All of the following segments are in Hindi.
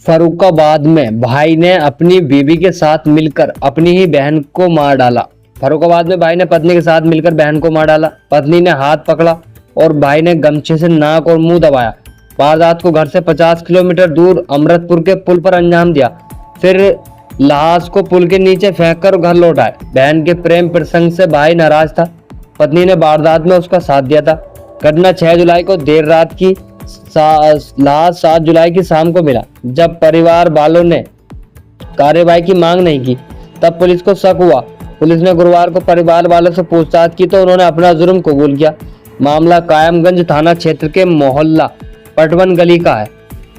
फर्रुखाबाद में भाई ने अपनी बीवी के साथ मिलकर अपनी ही बहन को मार डाला। फर्रुखाबाद में भाई ने पत्नी के साथ मिलकर बहन को मार डाला। पत्नी ने हाथ पकड़ा और भाई ने गमछे से नाक और मुंह दबाया। वारदात को घर से 50 किलोमीटर दूर अमृतपुर के पुल पर अंजाम दिया। फिर लाश को पुल के नीचे फेंककर घर लौट आए। बहन के प्रेम प्रसंग से भाई नाराज था। पत्नी ने वारदात में उसका साथ दिया था। घटना 6 जुलाई को देर रात की लाश 7 जुलाई की शाम को मिला। जब परिवार वालों ने कार्रवाई की मांग नहीं की तब पुलिस को शक हुआ। पुलिस ने गुरुवार को परिवार वालों से पूछताछ की तो उन्होंने अपना जुर्म कबूल किया। मामला कायमगंज थाना क्षेत्र के मोहल्ला पटवन गली का है।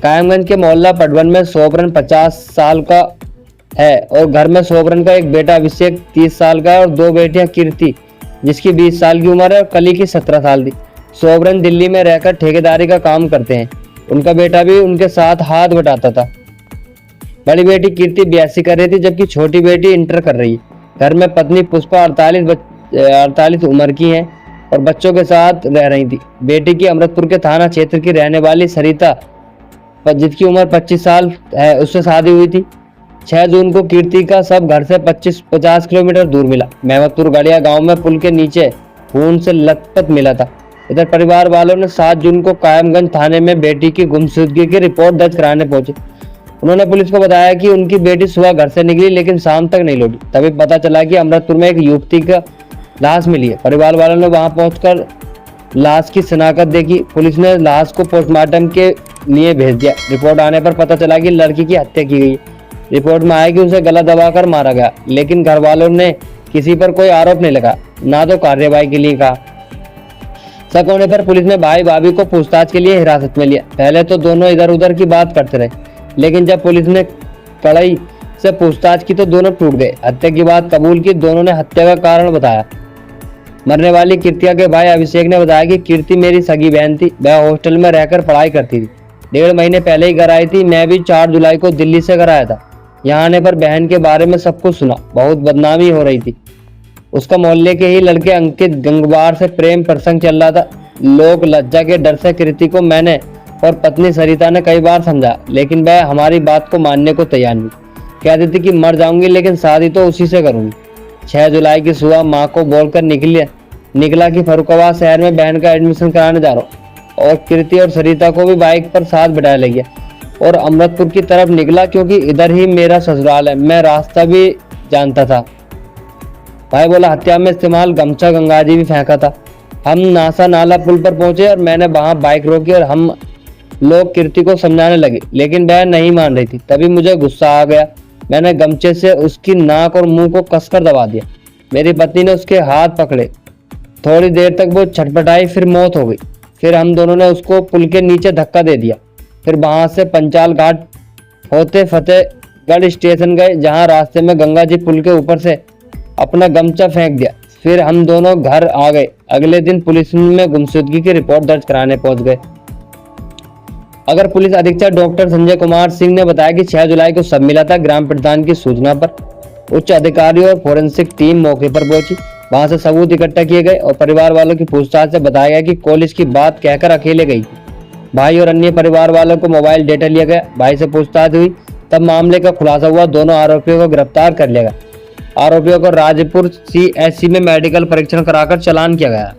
कायमगंज के मोहल्ला पटवन में सोबरन 50 साल का है और घर में सोबरन का एक बेटा अभिषेक 30 साल का है और 2 बेटियां कीर्ति जिसकी 20 साल की उम्र है और कली की 17 साल थी। सोबरन दिल्ली में रहकर ठेकेदारी का काम करते हैं। उनका बेटा भी उनके साथ हाथ बटाता था। बड़ी बेटी कीर्ति 82 कर रही थी जबकि छोटी बेटी इंटर कर रही है। घर में पत्नी पुष्पा 48 उम्र की है और बच्चों के साथ रह रही थी। बेटी की अमृतपुर के थाना क्षेत्र की रहने वाली सरिता जिसकी उम्र 25 साल है उससे शादी हुई थी। 6 जून को कीर्ति का शव घर से 50 किलोमीटर दूर मिला। मेहमदपुर गड़िया गांव में पुल के नीचे खून से लथपथ मिला था। इधर परिवार वालों ने 7 जून को कायमगंज थाने में बेटी की गुमशुदगी की रिपोर्ट दर्ज कराने पहुंचे। उन्होंने पुलिस को बताया कि उनकी बेटी सुबह घर से निकली लेकिन शाम तक नहीं लौटी। तभी पता चला कि अमृतपुर में एक युवती का लाश मिली है। परिवार वालों ने वहां पहुंचकर लाश की शिनाख्त देखी। पुलिस ने लाश को पोस्टमार्टम के लिए भेज दिया। रिपोर्ट आने पर पता चला कि लड़की की हत्या की गई। रिपोर्ट में आया कि उसे गला दबाकर मारा गया, लेकिन घर वालों ने किसी पर कोई आरोप नहीं लगाया, ना तो कार्रवाई के लिए कहा। शक होने पर पुलिस ने भाई भाभी को पूछताछ के लिए हिरासत में लिया। पहले तो दोनों इधर उधर की बात करते रहे, लेकिन जब पुलिस ने कड़ाई से पूछताछ की तो दोनों टूट गए। हत्या की बात कबूल की। दोनों ने हत्या का कारण बताया। मरने वाली कीर्तिया के भाई अभिषेक ने बताया कि कीर्ति मेरी सगी बहन थी। वह हॉस्टल में रहकर पढ़ाई करती थी। 1.5 महीने पहले ही घर आई थी। मैं भी 4 जुलाई को दिल्ली से घर आया था। यहाँ आने पर बहन के बारे में सब कुछ सुना। बहुत बदनामी हो रही थी। उसका मोहल्ले के ही लड़के अंकित गंगवार से प्रेम प्रसंग चल रहा था। लोक लज्जा के डर से कीर्ति को मैंने और पत्नी सरिता ने कई बार समझा, लेकिन वह हमारी बात को मानने को तैयार नहीं। कहती थी कि मर जाऊंगी लेकिन शादी तो उसी से करूंगी। 6 जुलाई की सुबह माँ को बोलकर निकला कि फर्रुखाबाद शहर में बहन का एडमिशन कराने जा रहा हूँ और कीर्ति और सरिता को भी बाइक पर साथ बिठाया ले गया और अमृतपुर की तरफ निकला क्योंकि इधर ही मेरा ससुराल है। मैं रास्ता भी जानता था। भाई बोला हत्या में इस्तेमाल गमछा गंगाजी भी फेंका था। हम नासा नाला पुल पर पहुंचे और मैंने वहां बाइक रोकी और हम लोग कीर्ति को समझाने लगे, लेकिन वह नहीं मान रही थी। तभी मुझे गुस्सा आ गया। मैंने गमछे से उसकी नाक और मुंह को कसकर दबा दिया। मेरी पत्नी ने उसके हाथ पकड़े। थोड़ी देर तक वो छटपटाई, फिर मौत हो गई। फिर हम दोनों ने उसको पुल के नीचे धक्का दे दिया। फिर वहां से पंचाल घाट होते फतेहगढ़ स्टेशन गए, जहां रास्ते में गंगा जी पुल के ऊपर से अपना गमछा फेंक दिया। फिर हम दोनों घर आ गए। अगले दिन पुलिस में गुमशुदगी की रिपोर्ट दर्ज कराने पहुंच गए। अगर पुलिस अधीक्षक डॉक्टर संजय कुमार सिंह ने बताया कि 6 जुलाई को शव मिला था। ग्राम प्रधान की सूचना पर उच्च अधिकारी और फोरेंसिक टीम मौके पर पहुंची। वहां से सबूत इकट्ठा किए गए और परिवार वालों की पूछताछ से बताया गया कि कॉलेज की बात कहकर अकेले गई थी। भाई और अन्य परिवार वालों को मोबाइल डेटा लिया गया। भाई से पूछताछ हुई तब मामले का खुलासा हुआ। दोनों आरोपियों को गिरफ्तार कर लिया गया। आरोपियों को राजपुर CHC में मेडिकल परीक्षण कराकर चालान किया गया।